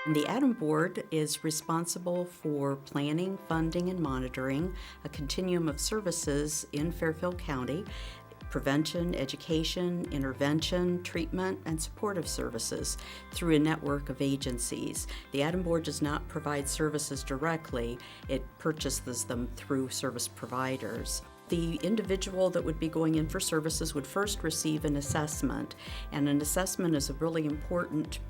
And the ADAMH Board is responsible for planning, funding, and monitoring a continuum of services in Fairfield County: prevention, education, intervention, treatment, and supportive services through a network of agencies. The ADAMH Board does not provide services directly, it purchases them through service providers. The individual that would be going in for services would first receive an assessment, and an assessment is a really important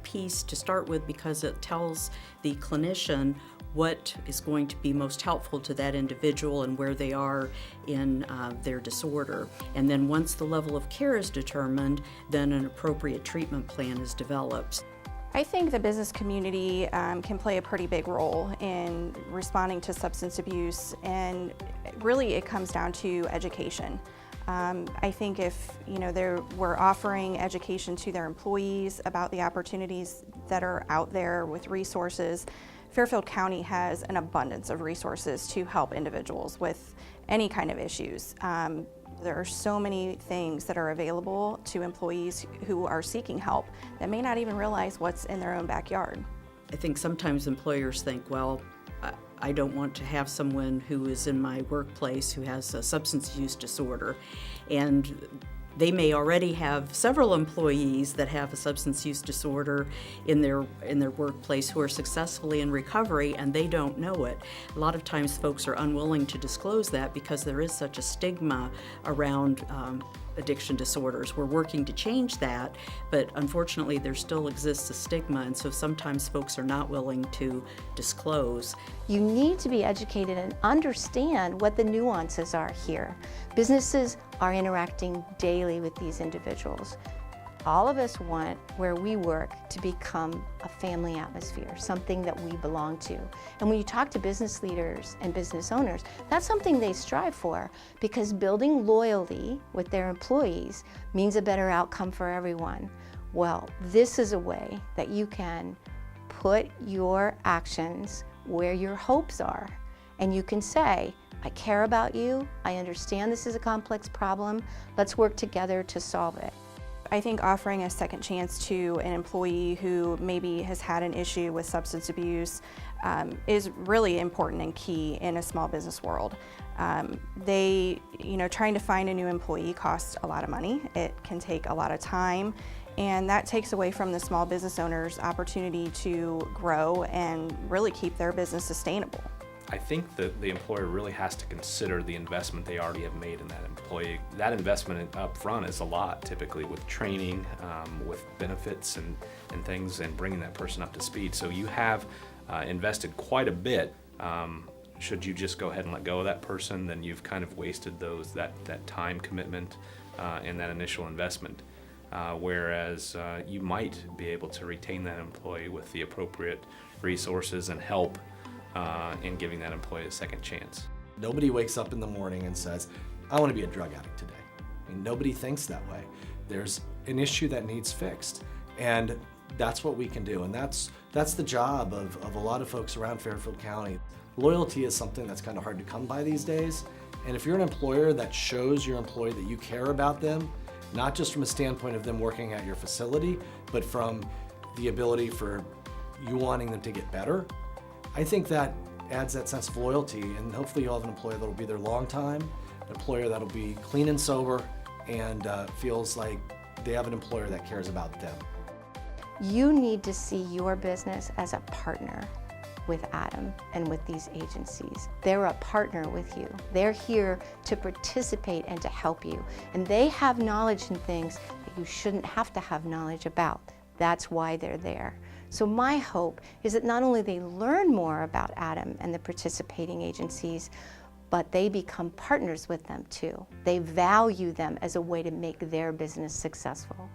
piece to start with because it tells the clinician what is going to be most helpful to that individual and where they are in their disorder. And then once the level of care is determined, then an appropriate treatment plan is developed. I think the business community can play a pretty big role in responding to substance abuse, and really it comes down to education. I think if we're offering education to their employees about the opportunities that are out there with resources, Fairfield County has an abundance of resources to help individuals with any kind of issues. There are so many things that are available to employees who are seeking help that may not even realize what's in their own backyard. I think sometimes employers think, well, I don't want to have someone who is in my workplace who has a substance use disorder, and they may already have several employees that have a substance use disorder in their workplace who are successfully in recovery, and they don't know it. A lot of times folks are unwilling to disclose that because there is such a stigma around addiction disorders. We're working to change that, but unfortunately there still exists a stigma, and so sometimes folks are not willing to disclose. You need to be educated and understand what the nuances are here. Businesses are interacting daily with these individuals. All of us want where we work to become a family atmosphere, something that we belong to. And when you talk to business leaders and business owners, that's something they strive for, because building loyalty with their employees means a better outcome for everyone. Well, this is a way that you can put your actions where your hopes are, and you can say, I care about you, I understand this is a complex problem, let's work together to solve it. I think offering a second chance to an employee who maybe has had an issue with substance abuse is really important and key in a small business world. Trying to find a new employee costs a lot of money. It can take a lot of time, and that takes away from the small business owner's opportunity to grow and really keep their business sustainable. I think that the employer really has to consider the investment they already have made in that employee. That investment up front is a lot, typically with training, with benefits and things, and bringing that person up to speed. So you have invested quite a bit. Should you just go ahead and let go of that person, then you've kind of wasted that time commitment and that initial investment. Whereas you might be able to retain that employee with the appropriate resources and help in giving that employee a second chance. Nobody wakes up in the morning and says, I want to be a drug addict today. I mean, nobody thinks that way. There's an issue that needs fixed, and that's what we can do, and that's the job of a lot of folks around Fairfield County. Loyalty is something that's kind of hard to come by these days, and if you're an employer that shows your employee that you care about them, not just from a standpoint of them working at your facility, but from the ability for you wanting them to get better, I think that adds that sense of loyalty, and hopefully you'll have an employer that'll be there long time, an employer that'll be clean and sober, and feels like they have an employer that cares about them. You need to see your business as a partner with ADAMH and with these agencies. They're a partner with you. They're here to participate and to help you. And they have knowledge in things that you shouldn't have to have knowledge about. That's why they're there. So my hope is that not only they learn more about ADAMH and the participating agencies, but they become partners with them too. They value them as a way to make their business successful.